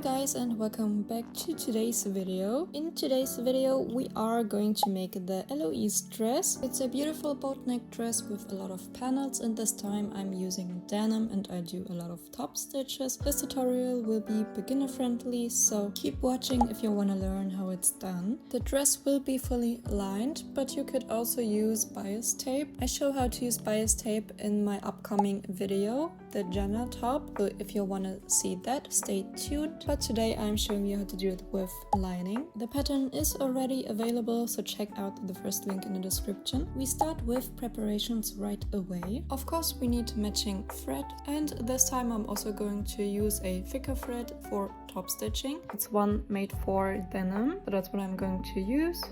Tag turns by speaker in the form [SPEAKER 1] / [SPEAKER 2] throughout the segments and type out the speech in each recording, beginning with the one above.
[SPEAKER 1] guys, and welcome back to today's video. In today's video we are going to make the Heloise dress. It's a beautiful boat neck dress with a lot of panels, and this time I'm using denim and I do a lot of top stitches. This tutorial will be beginner friendly, so keep watching if you want to learn how it's done. The dress will be fully lined, but you could also use bias tape. I show how to use bias tape in my upcoming video, the Jenna top, so if you want to see that, stay tuned. But today I'm showing you how to do it with lining. The pattern is already available, so check out the first link in the description. We start with preparations right away. Of course we need matching thread, and this time I'm also going to use a thicker thread for top stitching. It's one made for denim, so that's what I'm going to use.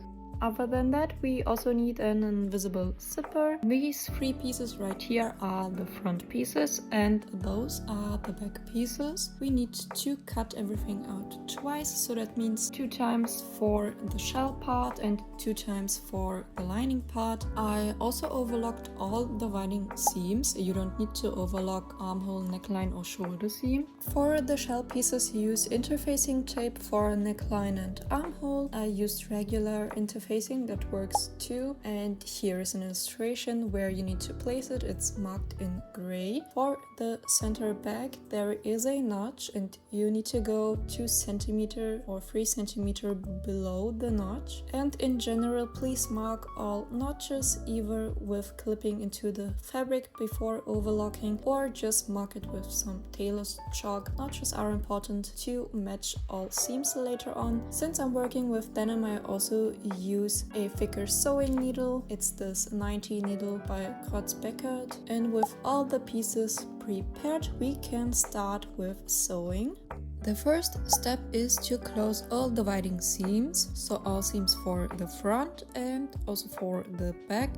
[SPEAKER 1] Other than that, we also need an invisible zipper. These three pieces right here are the front pieces and those are the back pieces. We need to cut everything out twice, so that means 2 times for the shell part and 2 times for the lining part. I also overlocked all the lining seams. You don't need to overlock armhole, neckline or shoulder seam. For the shell pieces you use interfacing tape for neckline and armhole. I used regular interfacing that works too, and here is an illustration where you need to place it. It's marked in gray. For the center back there is a notch and you need to go 2 cm or 3 cm below the notch, and in general please mark all notches either with clipping into the fabric before overlocking or just mark it with some tailor's chalk. Notches are important to match all seams later on. Since I'm working with denim, I also use a thicker sewing needle. It's this 90 needle by Beckert, and with all the pieces prepared we can start with sewing. The first step is to close all dividing seams, so all seams for the front and also for the back.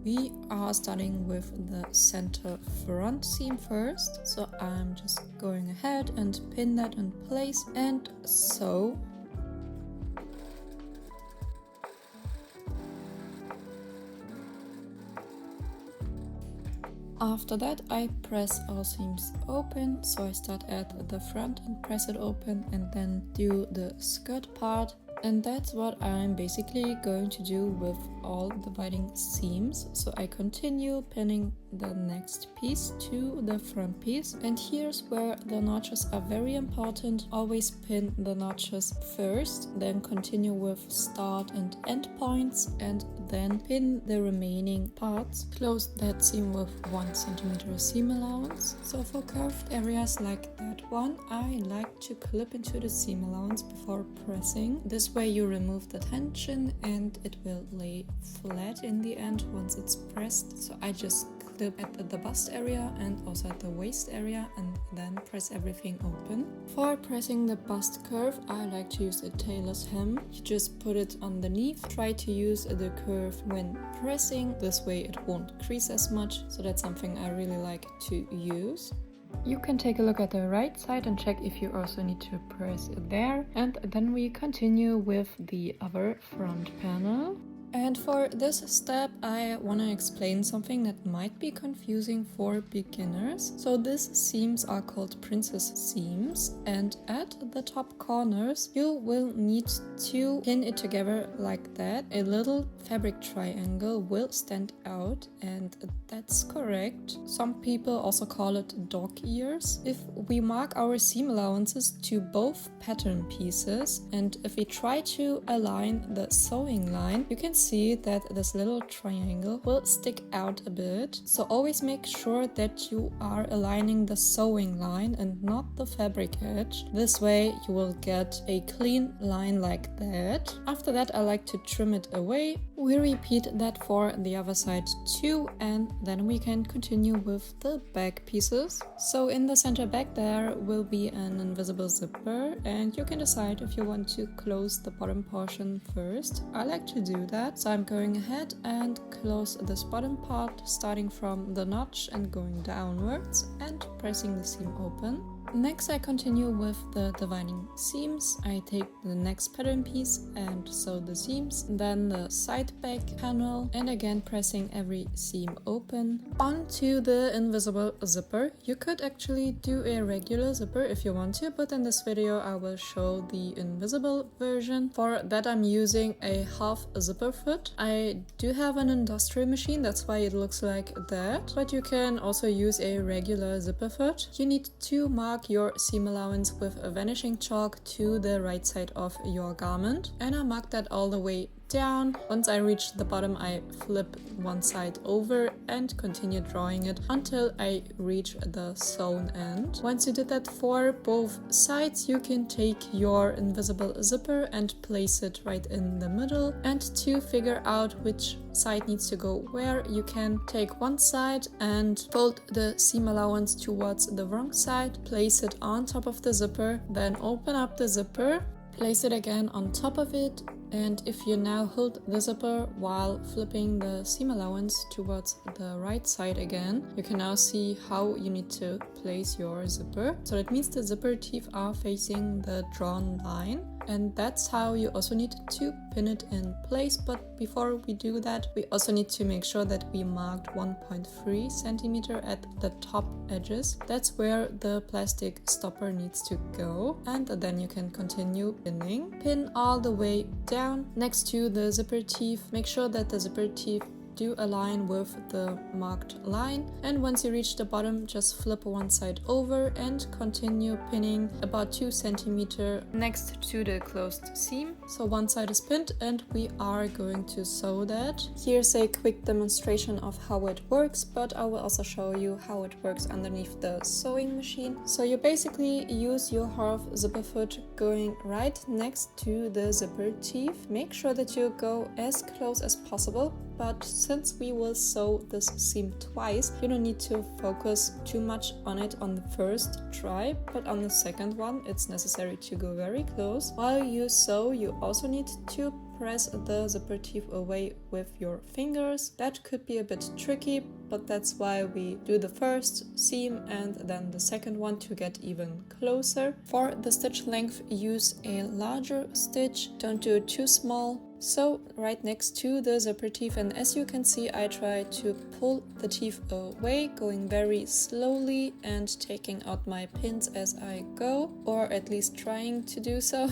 [SPEAKER 1] We are starting with the center front seam first, so I'm just going ahead and pin that in place and sew. After that I press all seams open, so I start at the front and press it open and then do the skirt part. And that's what I'm basically going to do with all dividing seams. So I continue pinning the next piece to the front piece, and here's where the notches are very important. Always pin the notches first, then continue with start and end points, and then pin the remaining parts. Close that seam with 1 cm seam allowance. So for curved areas like that one, I like to clip into the seam allowance before pressing. This way you remove the tension and it will lay flat in the end once it's pressed. So I just clip at the bust area and also at the waist area and then press everything open. For pressing the bust curve I like to use a tailor's hem. You just put it underneath. Try to use the curve when pressing, this way it won't crease as much, so that's something I really like to use. You can take a look at the right side and check if you also need to press there, and then we continue with the other front panel. And for this step I want to explain something that might be confusing for beginners. So these seams are called princess seams, and at the top corners you will need to pin it together like that. A little fabric triangle will stand out, and that's correct. Some people also call it dog ears. If we mark our seam allowances to both pattern pieces, and if we try to align the sewing line, you can see that this little triangle will stick out a bit. So always make sure that you are aligning the sewing line and not the fabric edge. This way you will get a clean line like that. After that I like to trim it away. We repeat that for the other side too, and then we can continue with the back pieces. So in the center back there will be an invisible zipper, and you can decide if you want to close the bottom portion first. I like to do that, so I'm going ahead and close this bottom part, starting from the notch and going downwards and pressing the seam open. Next I continue with the dividing seams. I take the next pattern piece and sew the seams, then the side back panel, and again pressing every seam open. Onto the invisible zipper. You could actually do a regular zipper if you want to, but in this video I will show the invisible version. For that I'm using a half zipper foot. I do have an industrial machine, that's why it looks like that, but you can also use a regular zipper foot. You need to mark your seam allowance with a vanishing chalk to the right side of your garment, and I marked that all the way down. Once I reach the bottom, I flip one side over and continue drawing it until I reach the sewn end. Once you did that for both sides, you can take your invisible zipper and place it right in the middle. And to figure out which side needs to go where, you can take one side and fold the seam allowance towards the wrong side, place it on top of the zipper, then open up the zipper, place it again on top of it, and if you now hold the zipper while flipping the seam allowance towards the right side again, you can now see how you need to place your zipper. So that means the zipper teeth are facing the drawn line, and that's how you also need to pin it in place. But before we do that, we also need to make sure that we marked 1.3 centimeter at the top edges. That's where the plastic stopper needs to go, and then you can continue pinning. Pin all the way down next to the zipper teeth. Make sure that the zipper teeth do align with the marked line, and once you reach the bottom, just flip one side over and continue pinning about 2 centimeters next to the closed seam. So one side is pinned and we are going to sew that. Here's a quick demonstration of how it works, but I will also show you how it works underneath the sewing machine. So you basically use your half zipper foot going right next to the zipper teeth. Make sure that you go as close as possible, but since we will sew this seam twice, you don't need to focus too much on it on the first try, but on the second one it's necessary to go very close. While you sew, you also need to press the zipper teeth away with your fingers. That could be a bit tricky, but that's why we do the first seam and then the second one to get even closer. For the stitch length, use a larger stitch, don't do it too small. So right next to the zipper teeth, and as you can see, I try to pull the teeth away, going very slowly and taking out my pins as I go, or at least trying to do so.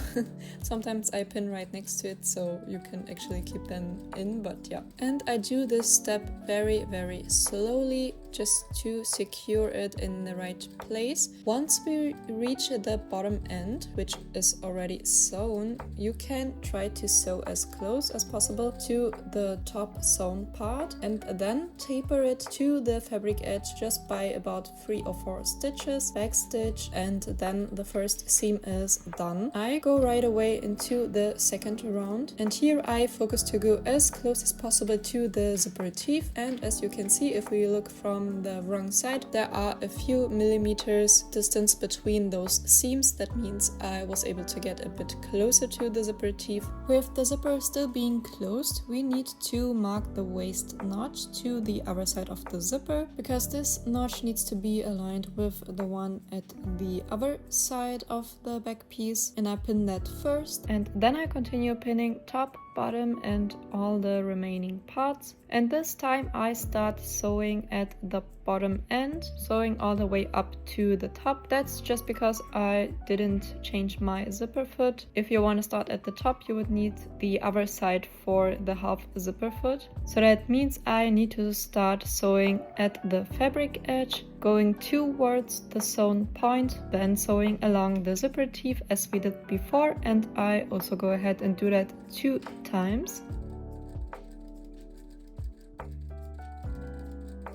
[SPEAKER 1] Sometimes I pin right next to it, so you can actually keep them in, but yeah. And I do this step very, very slowly, just to secure it in the right place. Once we reach the bottom end, which is already sewn, you can try to sew as close as possible to the top sewn part and then taper it to the fabric edge just by about 3 or 4 stitches, backstitch, and then the first seam is done. I go right away into the second round, and here I focus to go as close as possible to the zipper teeth, and as you can see, if we look from the wrong side, there are a few millimeters distance between those seams. That means I was able to get a bit closer to the zipper teeth. With the zipper still being closed, we need to mark the waist notch to the other side of the zipper, because this notch needs to be aligned with the one at the other side of the back piece, and I pin that first, and then I continue pinning top, bottom, and all the remaining parts. And this time I start sewing at the bottom end, sewing all the way up to the top. That's just because I didn't change my zipper foot. If you want to start at the top, you would need the other side for the half zipper foot. So that means I need to start sewing at the fabric edge, going towards the sewn point, then sewing along the zipper teeth as we did before, and I also go ahead and do that 2 times.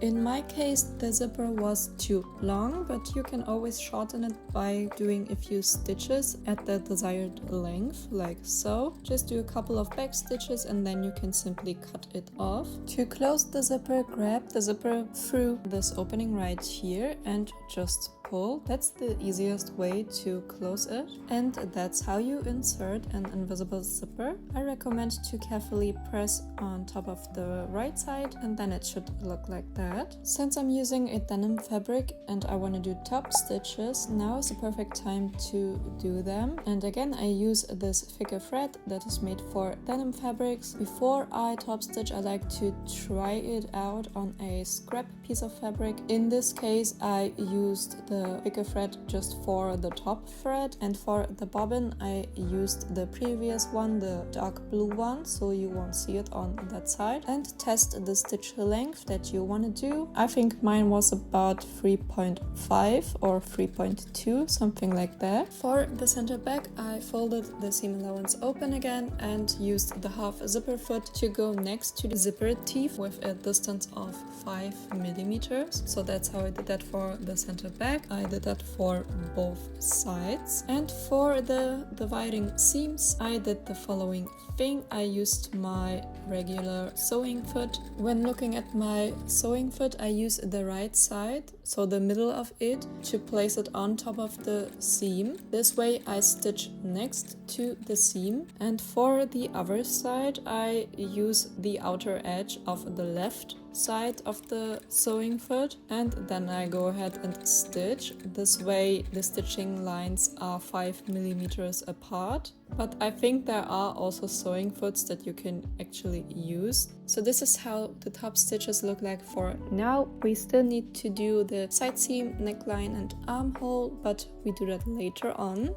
[SPEAKER 1] In my case, the zipper was too long, but you can always shorten it by doing a few stitches at the desired length, like so. Just do a couple of back stitches and then you can simply cut it off. To close the zipper, grab the zipper through this opening right here and just pull. That's the easiest way to close it. And that's how you insert an invisible zipper. I recommend to carefully press on top of the right side, and then it should look like that. Since I'm using a denim fabric and I want to do top stitches, now is the perfect time to do them. And again, I use this thicker thread that is made for denim fabrics. Before I top stitch, I like to try it out on a scrap piece of fabric. In this case, I used the thicker thread just for the top thread, and for the bobbin I used the previous one, the dark blue one, so you won't see it on that side. And test the stitch length that you want to do. I think mine was about 3.5 or 3.2, something like that. For the center back, I folded the seam allowance open again and used the half zipper foot to go next to the zipper teeth with a distance of 5 millimeters. So that's how I did that for the center back. I did that for both sides. And for the dividing seams, I did the following thing. I used my regular sewing foot. When looking at my sewing foot, I use the right side, so the middle of it, to place it on top of the seam. This way I stitch next to the seam, and for the other side I use the outer edge of the left side of the sewing foot, and then I go ahead and stitch. This way the stitching lines are 5 millimeters apart. But I think there are also sewing foots that you can actually use. So this is how the top stitches look like for now. We still need to do the side seam, neckline and armhole, but we do that later on.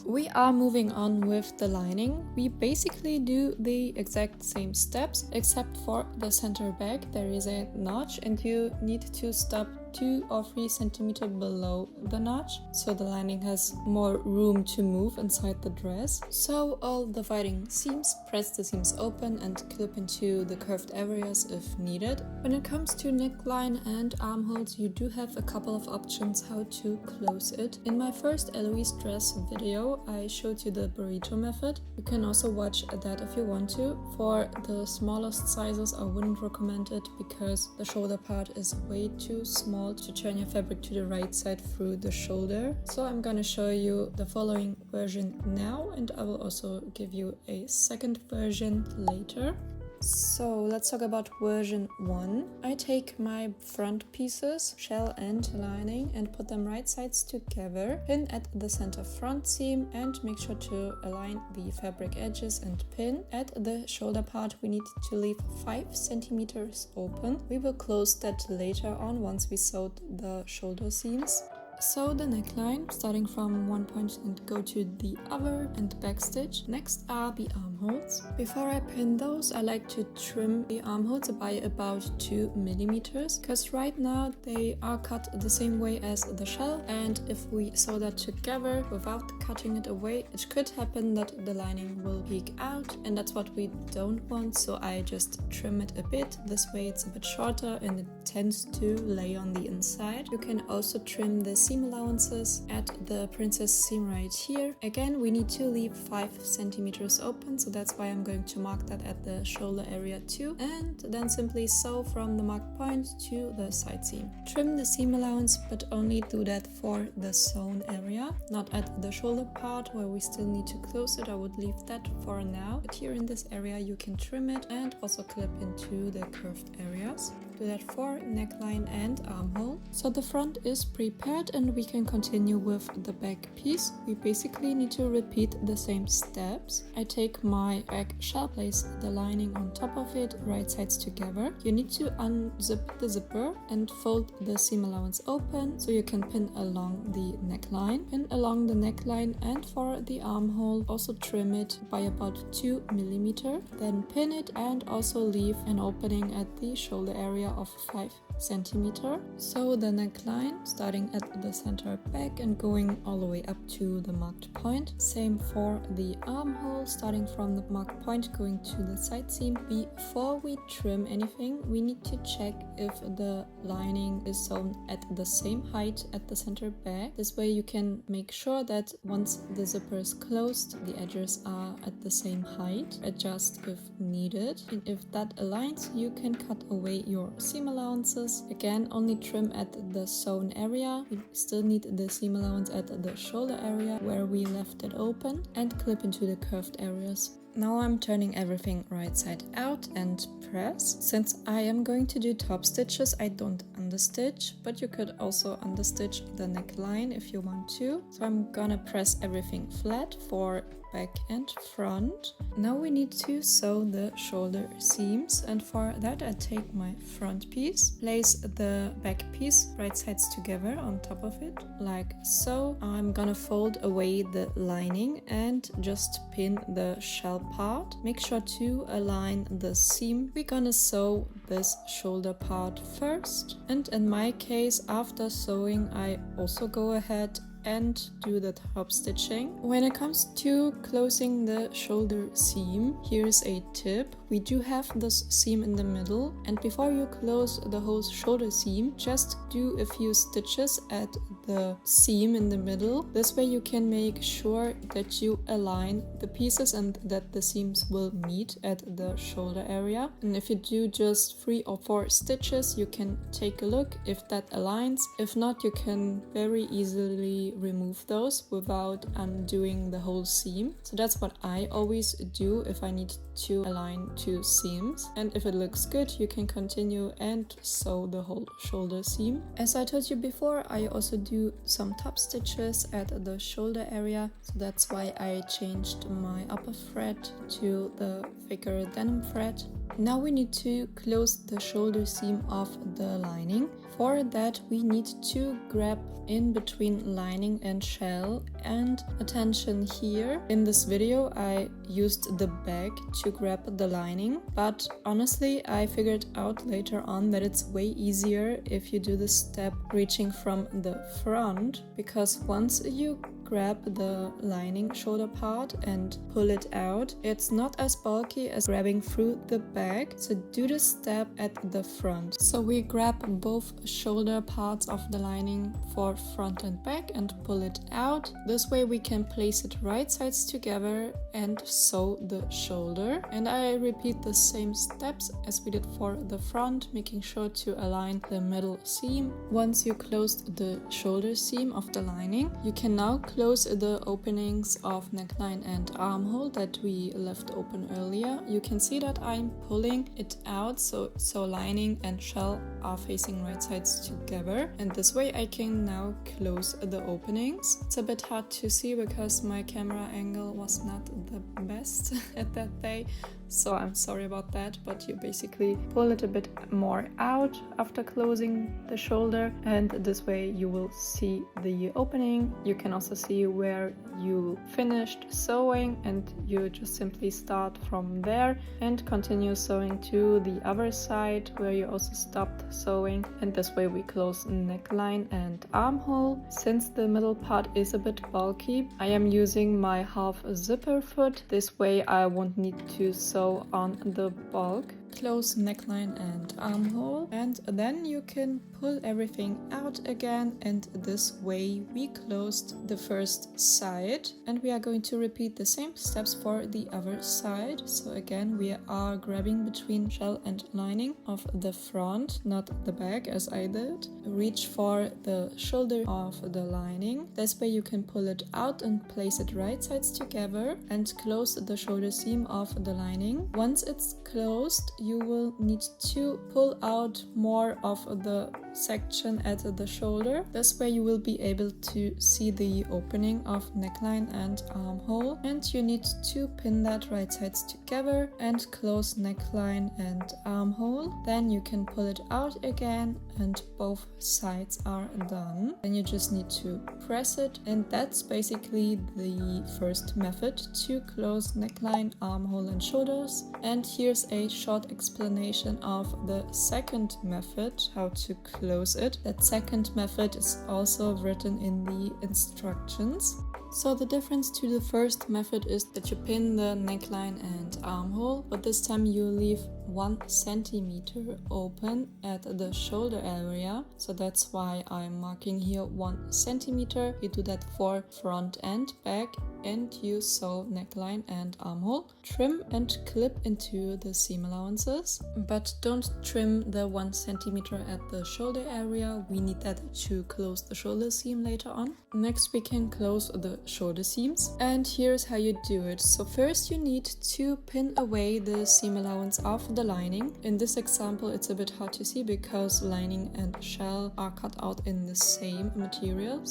[SPEAKER 1] We are moving on with the lining. We basically do the exact same steps, except for the center back. There is a notch and you need to stop 2 or 3 centimeters below the notch, so the lining has more room to move inside the dress. So all dividing seams, press the seams open and clip into the curved areas if needed. When it comes to neckline and armholes, you do have a couple of options how to close it. In my first Heloise Dress video, I showed you the burrito method. You can also watch that if you want to. For the smallest sizes, I wouldn't recommend it because the shoulder part is way too small to turn your fabric to the right side through the shoulder. So I'm gonna show you the following version now, and I will also give you a second version later. So let's talk about version 1. I take my front pieces, shell and lining, and put them right sides together, pin at the center front seam and make sure to align the fabric edges and pin. At the shoulder part we need to leave 5 centimeters open. We will close that later on once we sewed the shoulder seams. Sew the neckline, starting from one point and go to the other and backstitch. Next are the armholes. Before I pin those, I like to trim the armholes by about 2 millimeters, because right now they are cut the same way as the shell, and if we sew that together without cutting it away, it could happen that the lining will peek out, and that's what we don't want, so I just trim it a bit. This way it's a bit shorter and it tends to lay on the inside. You can also trim the seam allowances at the princess seam right here. Again, we need to leave 5 centimeters open, so that's why I'm going to mark that at the shoulder area too, and then simply sew from the marked point to the side seam. Trim the seam allowance, but only do that for the sewn area, not at the shoulder part where we still need to close it. I would leave that for now, but here in this area you can trim it and also clip into the curved areas. Do that for neckline and armhole. So the front is prepared and we can continue with the back piece. We basically need to repeat the same steps. I take my back shell, place the lining on top of it, right sides together. You need to unzip the zipper and fold the seam allowance open so you can pin along the neckline. Pin along the neckline, and for the armhole also trim it by about 2 millimeters. Then pin it and also leave an opening at the shoulder area of 5 centimeters. Sew the neckline starting at the center back and going all the way up to the marked point. Same for the armhole, starting from the marked point going to the side seam. Before we trim anything, we need to check if the lining is sewn at the same height at the center back. This way you can make sure that once the zipper is closed, the edges are at the same height. Adjust if needed, and if that aligns, you can cut away your seam allowances seams. Again, only trim at the sewn area. We still need the seam allowance at the shoulder area where we left it open, and clip into the curved areas. Now I'm turning everything right side out and press. Since I am going to do top stitches, I don't understitch, but you could also understitch the neckline if you want to. So I'm gonna press everything flat for back and front. Now we need to sew the shoulder seams, and for that I take my front piece, place the back piece right sides together on top of it, like so. I'm gonna fold away the lining and just pin the shell part. Make sure to align the seam. We're gonna sew this shoulder part first, and in my case, after sewing, I also go ahead and do the top stitching. When it comes to closing the shoulder seam, here's a tip. We do have this seam in the middle, and before you close the whole shoulder seam, just do a few stitches at the seam in the middle. This way you can make sure that you align the pieces and that the seams will meet at the shoulder area. And if you do just 3 or 4 stitches, you can take a look if that aligns. If not, you can very easily remove those without undoing the whole seam. So that's what I always do if I need to align 2 seams. And if it looks good, you can continue and sew the whole shoulder seam. As I told you before, I also do some top stitches at the shoulder area. So that's why I changed my upper thread to the thicker denim thread. Now we need to close the shoulder seam of the lining. For that we need to grab in between lining and shell, and attention here, in this video I used the back to grab the lining, but honestly I figured out later on that it's way easier if you do this step reaching from the front, because once you grab the lining shoulder part and pull it out, it's not as bulky as grabbing through the back. So do the step at the front. So we grab both shoulder parts of the lining for front and back and pull it out. This way we can place it right sides together and sew the shoulder. And I repeat the same steps as we did for the front, making sure to align the middle seam. Once you closed the shoulder seam of the lining, you can now close the openings of neckline and armhole that we left open earlier. You can see that I'm pulling it out, so lining and shell are facing right sides together, and this way I can now close the openings. It's a bit hard to see because my camera angle was not the best at that day, so I'm sorry about that, but you basically pull it a bit more out after closing the shoulder, and this way you will see the opening. You can also see where you finished sewing, and you just simply start from there and continue sewing to the other side where you also stopped sewing, and this way we close neckline and armhole. Since the middle part is a bit bulky, I am using my half zipper foot. This way I won't need to sew on the bulk. Close neckline and armhole, and then you can pull everything out again, and this way we closed the first side, and we are going to repeat the same steps for the other side. So again we are grabbing between shell and lining of the front, not the back as I did. Reach for the shoulder of the lining. This way you can pull it out and place it right sides together and close the shoulder seam of the lining. Once it's closed, you will need to pull out more of the section at the shoulder. This way you will be able to see the opening of neckline and armhole, and you need to pin that right sides together and close neckline and armhole. Then you can pull it out again and both sides are done. Then you just need to press it, and that's basically the first method to close neckline, armhole and shoulders. And here's a short explanation of the second method, how to close it. That second method is also written in the instructions. So the difference to the first method is that you pin the neckline and armhole, but this time you leave 1 centimeter open at the shoulder area. So that's why I'm marking here 1 centimeter. You do that for front and back, and you sew neckline and armhole. Trim and clip into the seam allowances, but don't trim the 1 centimeter at the shoulder area. We need that to close the shoulder seam later on. Next we can close the shoulder seams, and here's how you do it. So first you need to pin away the seam allowance of the lining. In this example it's a bit hard to see because lining and shell are cut out in the same material.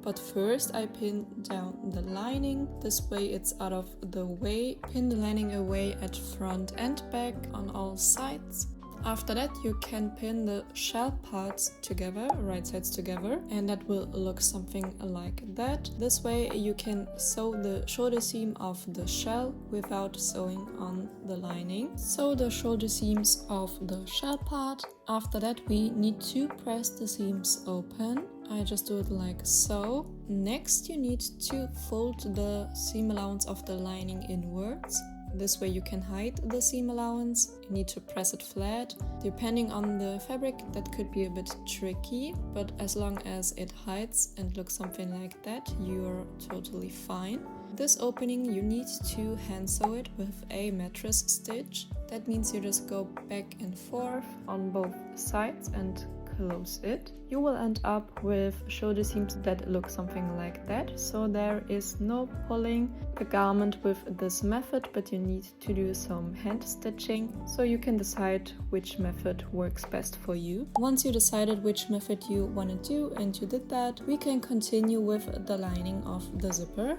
[SPEAKER 1] But first I pin down the lining. This way it's out of the way. Pin the lining away at front and back on all sides. After that you can pin the shell parts together, right sides together, and that will look something like that. This way you can sew the shoulder seam of the shell without sewing on the lining. Sew the shoulder seams of the shell part. After that we need to press the seams open. I just do it like so. Next you need to fold the seam allowance of the lining inwards. This way you can hide the seam allowance. You need to press it flat. Depending on the fabric that could be a bit tricky, but as long as it hides and looks something like that, you're totally fine. This opening you need to hand sew it with a mattress stitch. That means you just go back and forth on both sides and close it. You will end up with shoulder seams that look something like that. So there is no pulling the garment with this method, but you need to do some hand stitching. So you can decide which method works best for you. Once you decided which method you want to do and you did that, we can continue with the lining of the zipper.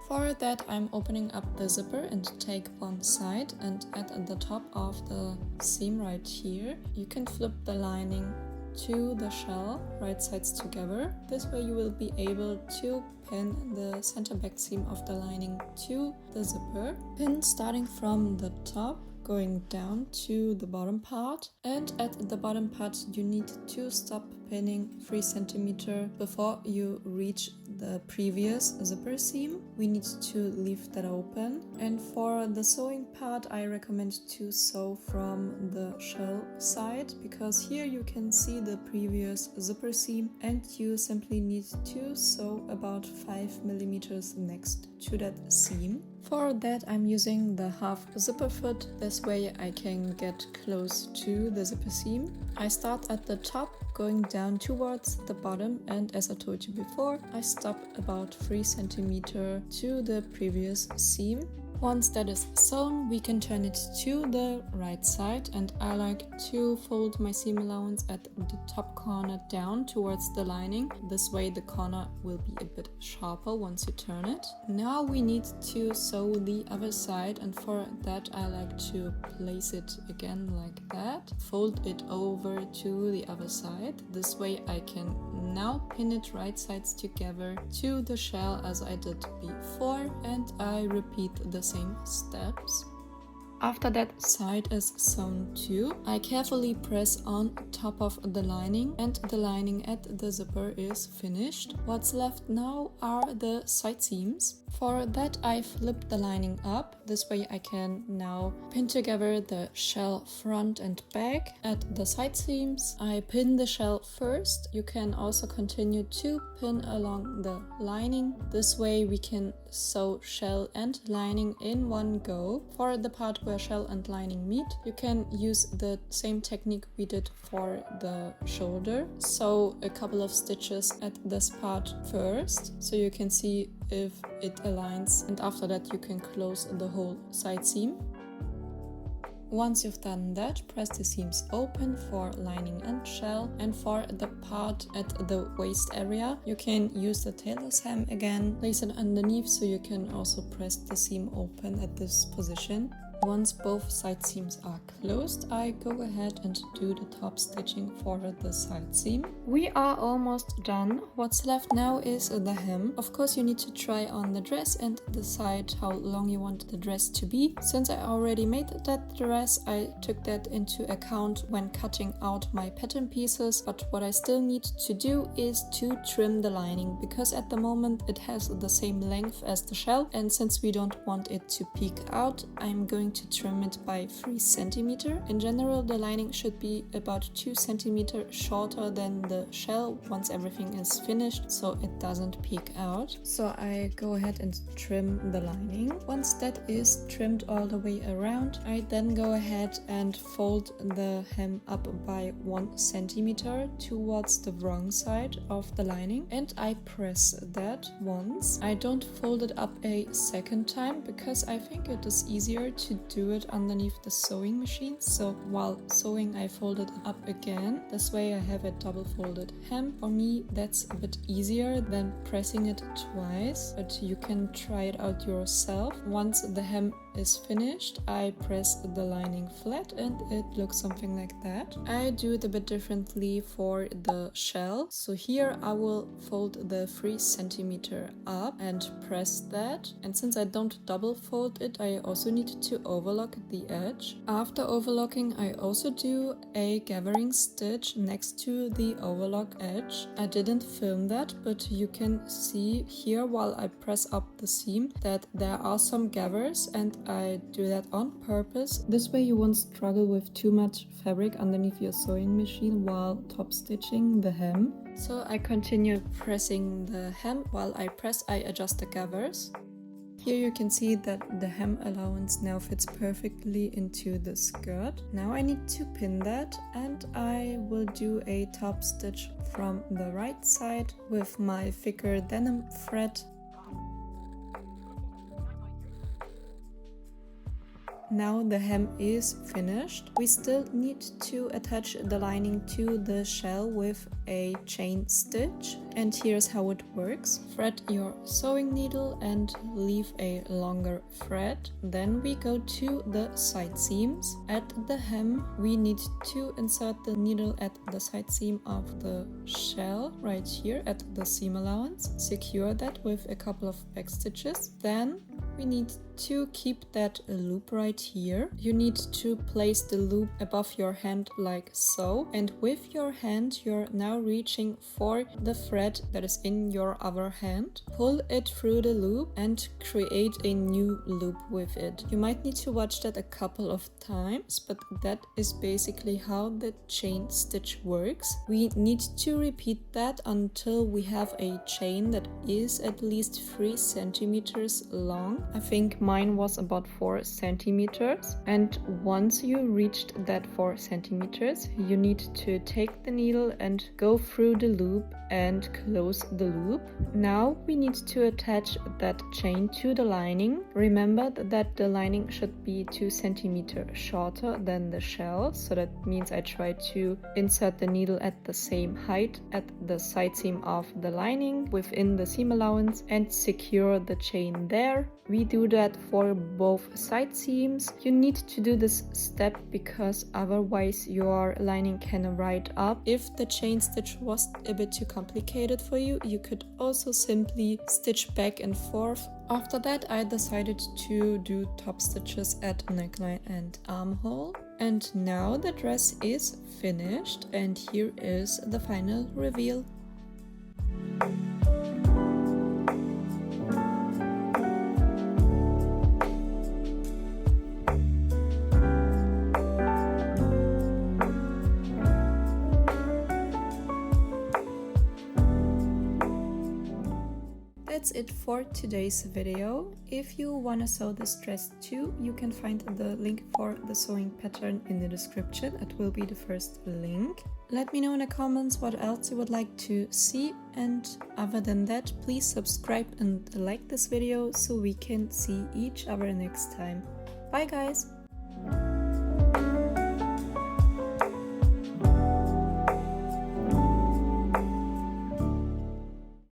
[SPEAKER 1] For that I'm opening up the zipper and take one side, and at the top of the seam right here you can flip the lining to the shell, right sides together. This way you will be able to pin the center back seam of the lining to the zipper. Pin starting from the top, going down to the bottom part, and at the bottom part you need to stop pinning 3 cm before you reach the previous zipper seam. We need to leave that open. And for the sewing part I recommend to sew from the shell side, because here you can see the previous zipper seam and you simply need to sew about 5 mm next to that seam. For that I'm using the half zipper foot. This way I can get close to the zipper seam. I start at the top, going down towards the bottom, and as I told you before, I stop about 3 cm to the previous seam. Once that is sewn, we can turn it to the right side, and I like to fold my seam allowance at the top corner down towards the lining. This way the corner will be a bit sharper once you turn it. Now we need to sew the other side, and for that I like to place it again like that. Fold it over to the other side. This way I can now pin it right sides together to the shell as I did before, and I repeat the same steps. After that side is sewn too, I carefully press on top of the lining, and the lining at the zipper is finished. What's left now are the side seams. For that I flip the lining up. This way I can now pin together the shell front and back. At the side seams I pin the shell first. You can also continue to pin along the lining. This way we can sew shell and lining in one go. For the part where shell and lining meet, you can use the same technique we did for the shoulder. Sew a couple of stitches at this part first so you can see if it aligns, and after that you can close the whole side seam. Once you've done that, press the seams open for lining and shell, and for the part at the waist area you can use the tailor's hem again, place it underneath so you can also press the seam open at this position. Once both side seams are closed, I go ahead and do the top stitching for the side seam. We are almost done. What's left now is the hem. Of course you need to try on the dress and decide how long you want the dress to be. Since I already made that dress, I took that into account when cutting out my pattern pieces, but what I still need to do is to trim the lining, because at the moment it has the same length as the shell, and since we don't want it to peek out, I'm going to trim it by 3 centimeters. In general, the lining should be about 2 centimeters shorter than the shell once everything is finished, so it doesn't peek out. So I go ahead and trim the lining. Once that is trimmed all the way around, I then go ahead and fold the hem up by 1 centimeter towards the wrong side of the lining, and I press that once. I don't fold it up a second time because I think it is easier to do it underneath the sewing machine. So while sewing, I fold it up again. This way I have a double folded hem. For me, that's a bit easier than pressing it twice, but you can try it out yourself. Once the hem is finished, I press the lining flat and it looks something like that. I do it a bit differently for the shell. So here I will fold the 3 centimeter up and press that. And since I don't double fold it, I also need to overlock the edge. After overlocking, I also do a gathering stitch next to the overlock edge. I didn't film that, but you can see here while I press up the seam that there are some gathers, and I do that on purpose. This way you won't struggle with too much fabric underneath your sewing machine while top stitching the hem. So I continue pressing the hem. While I press, I adjust the gathers. Here you can see that the hem allowance now fits perfectly into the skirt. Now I need to pin that, and I will do a top stitch from the right side with my thicker denim thread. Now the hem is finished. We still need to attach the lining to the shell with a chain stitch, and here's how it works. Thread your sewing needle and leave a longer thread. Then we go to the side seams. At the hem, we need to insert the needle at the side seam of the shell right here at the seam allowance. Secure that with a couple of back stitches. Then we need to keep that loop right here. You need to place the loop above your hand like so, and with your hand you're now reaching for the thread that is in your other hand. Pull it through the loop and create a new loop with it. You might need to watch that a couple of times, but that is basically how the chain stitch works. We need to repeat that until we have a chain that is at least 3 centimeters long. I think mine was about 4 centimeters, and once you reached that 4 centimeters, you need to take the needle and go through the loop and close the loop. Now we need to attach that chain to the lining. Remember that the lining should be 2 centimeters shorter than the shell, so that means I try to insert the needle at the same height at the side seam of the lining within the seam allowance and secure the chain there. We do that for both side seams. You need to do this step because otherwise your lining can ride up. If the chain stitch was a bit too complicated for you, you could also simply stitch back and forth. After that, I decided to do top stitches at neckline and armhole. And now the dress is finished, and here is the final reveal. That's it for today's video. If you want to sew this dress too, you can find the link for the sewing pattern in the description. It will be the first link. Let me know in the comments what else you would like to see, and other than that, please subscribe and like this video so we can see each other next time. Bye guys!